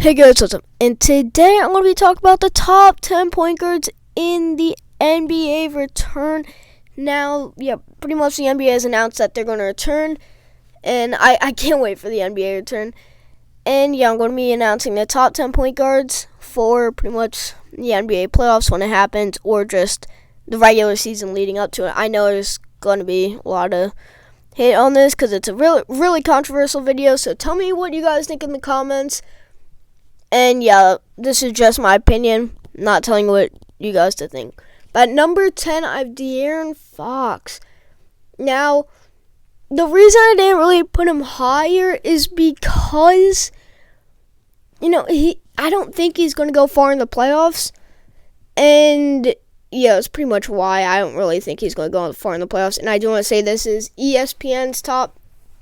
Hey guys, what's up? And today I'm going to be talking about the top 10 point guards in the NBA return. Now, pretty much the NBA has announced that they're going to return, and I can't wait for the NBA return. And I'm going to be announcing the top 10 point guards for pretty much the NBA playoffs when it happens, or just the regular season leading up to it. I know there's going to be a lot of hate on this because it's a really controversial video, so tell me what you guys think in the comments. And this is just my opinion, not telling what you guys to think. But number 10, I have De'Aaron Fox. Now, the reason I didn't really put him higher is because, I don't think he's going to go far in the playoffs. And, it's pretty much why I don't really think he's going to go far in the playoffs. And I do want to say this is ESPN's top,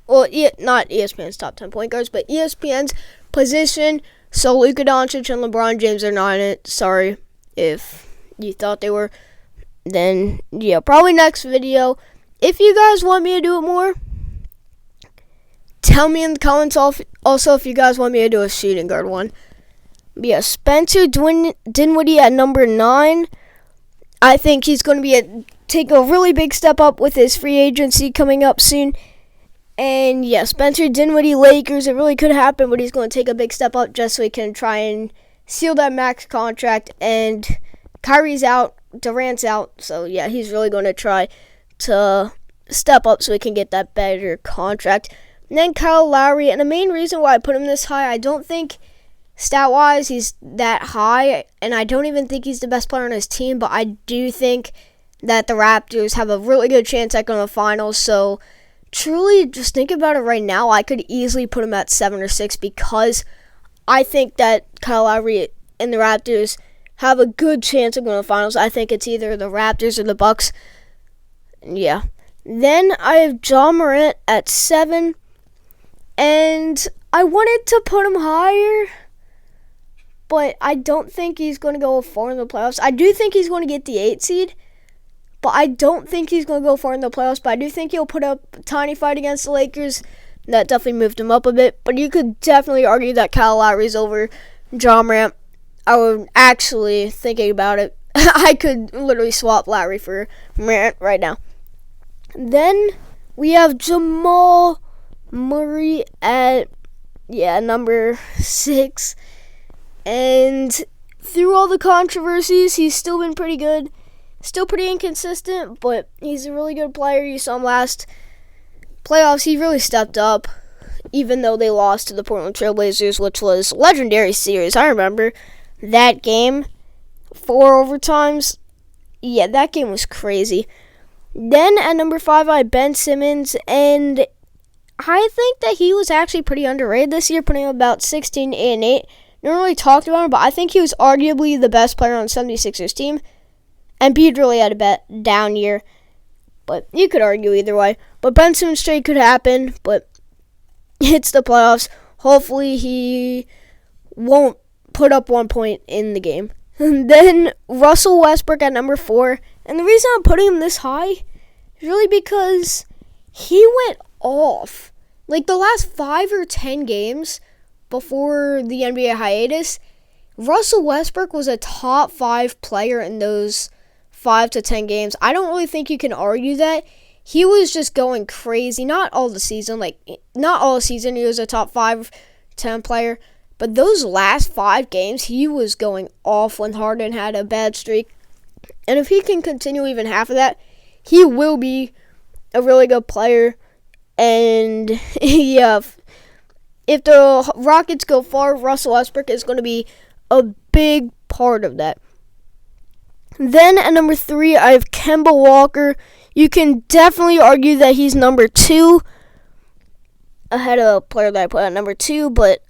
not ESPN's top 10 point guards, but ESPN's position. So Luka Doncic and LeBron James are not in it. Sorry if you thought they were. Then, probably next video. If you guys want me to do it more, tell me in the comments also if you guys want me to do a shooting guard one. But Spencer Dinwiddie at number 9. I think he's going to take a really big step up with his free agency coming up soon. And Spencer Dinwiddie, Lakers, it really could happen, but he's going to take a big step up just so he can try and seal that max contract. And Kyrie's out, Durant's out, so he's really going to try to step up so he can get that better contract. And then Kyle Lowry, and the main reason why I put him this high, I don't think stat-wise he's that high, and I don't even think he's the best player on his team, but I do think that the Raptors have a really good chance at going to the finals, so truly, just think about it right now. I could easily put him at 7 or 6 because I think that Kyle Lowry and the Raptors have a good chance of going to the finals. I think it's either the Raptors or the Bucks. Then I have Ja Morant at 7, and I wanted to put him higher, but I don't think he's going to go far in the playoffs. I do think he's going to get the 8 seed. But I don't think he's going to go far in the playoffs. But I do think he'll put up a tiny fight against the Lakers. That definitely moved him up a bit. But you could definitely argue that Kyle Lowry's over Ja Morant. I was actually thinking about it. I could literally swap Lowry for Morant right now. Then we have Jamal Murray at, number 6. And through all the controversies, he's still been pretty good. Still pretty inconsistent, but he's a really good player. You saw him last playoffs. He really stepped up, even though they lost to the Portland Trail Blazers, which was a legendary series. I remember that game, 4 overtimes. That game was crazy. Then at number 5, I have Ben Simmons, and I think that he was actually pretty underrated this year, putting up about 16, 8, and 8. No one really talked about him, but I think he was arguably the best player on the 76ers team. Embiid really had a down year, but you could argue either way. But Ben Simmons trade could happen, but it's the playoffs. Hopefully he won't put up 1 point in the game. And then Russell Westbrook at number 4. And the reason I'm putting him this high is really because he went off. Like the last 5 or 10 games before the NBA hiatus, Russell Westbrook was a top 5 player in those 5 to 10 games. I don't really think you can argue that. He was just going crazy. Not all season he was a top 5, 10 player. But those last 5 games, he was going off when Harden had a bad streak. And if he can continue even half of that, he will be a really good player. And if the Rockets go far, Russell Westbrook is going to be a big part of that. Then at number 3, I have Kemba Walker. You can definitely argue that he's number 2 ahead of a player that I put at number 2, but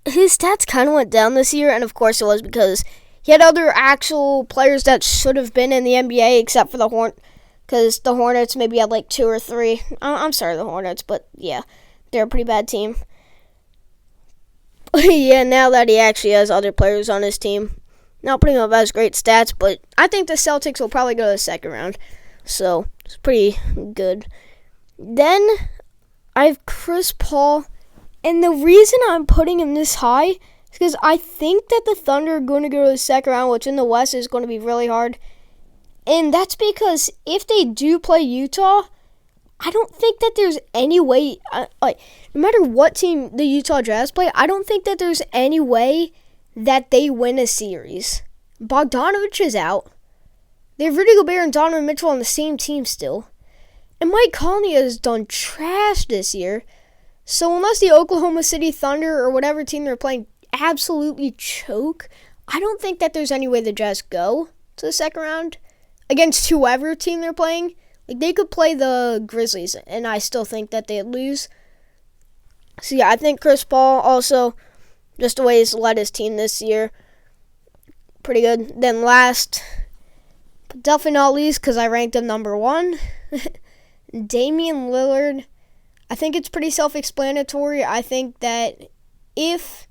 his stats kind of went down this year, and of course it was because he had other actual players that should have been in the NBA except for the because the Hornets maybe had like 2 or 3. I'm sorry, the Hornets, but they're a pretty bad team. Now that he actually has other players on his team, not putting up as great stats, but I think the Celtics will probably go to the second round. So, it's pretty good. Then, I have Chris Paul. And the reason I'm putting him this high Because I think that the Thunder are going to go to the second round, which in the West is going to be really hard. And that's because if they do play Utah, I don't think that there's any way, no matter what team the Utah Jazz play, I don't think that there's any way that they win a series. Bogdanovich is out. They have Rudy Gobert and Donovan Mitchell on the same team still. And Mike Conley has done trash this year. So unless the Oklahoma City Thunder or whatever team they're playing absolutely choke, I don't think that there's any way the Jazz go to the second round against whoever team they're playing. Like, they could play the Grizzlies, and I still think that they'd lose. So, yeah, I think Chris Paul also, just the way he's led his team this year, pretty good. Then last, but definitely not least, because I ranked him number 1, Damian Lillard. I think it's pretty self-explanatory. I think that if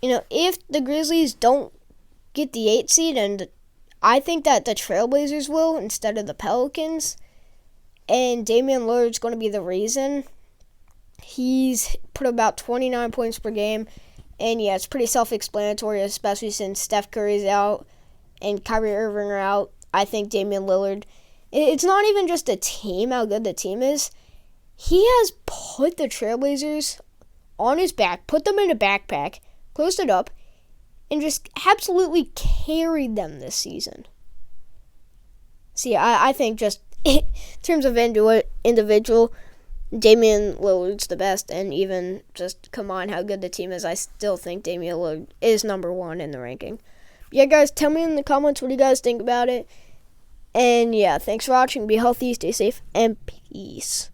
the Grizzlies don't get the 8 seed, and I think that the Trailblazers will instead of the Pelicans, and Damian Lillard's going to be the reason. He's put about 29 points per game, and yeah, it's pretty self-explanatory, especially since Steph Curry's out and Kyrie Irving are out. I think Damian Lillard, it's not even just a team, how good the team is. He has put the Trailblazers on his back, put them in a backpack, closed it up, and just absolutely carried them this season. See, I think just in terms of individual, Damian Lillard's the best, and even just come on how good the team is, I still think Damian Lillard is number 1 in the ranking. Yeah, guys, tell me in the comments what you guys think about it. And yeah, thanks for watching. Be healthy, stay safe, and peace.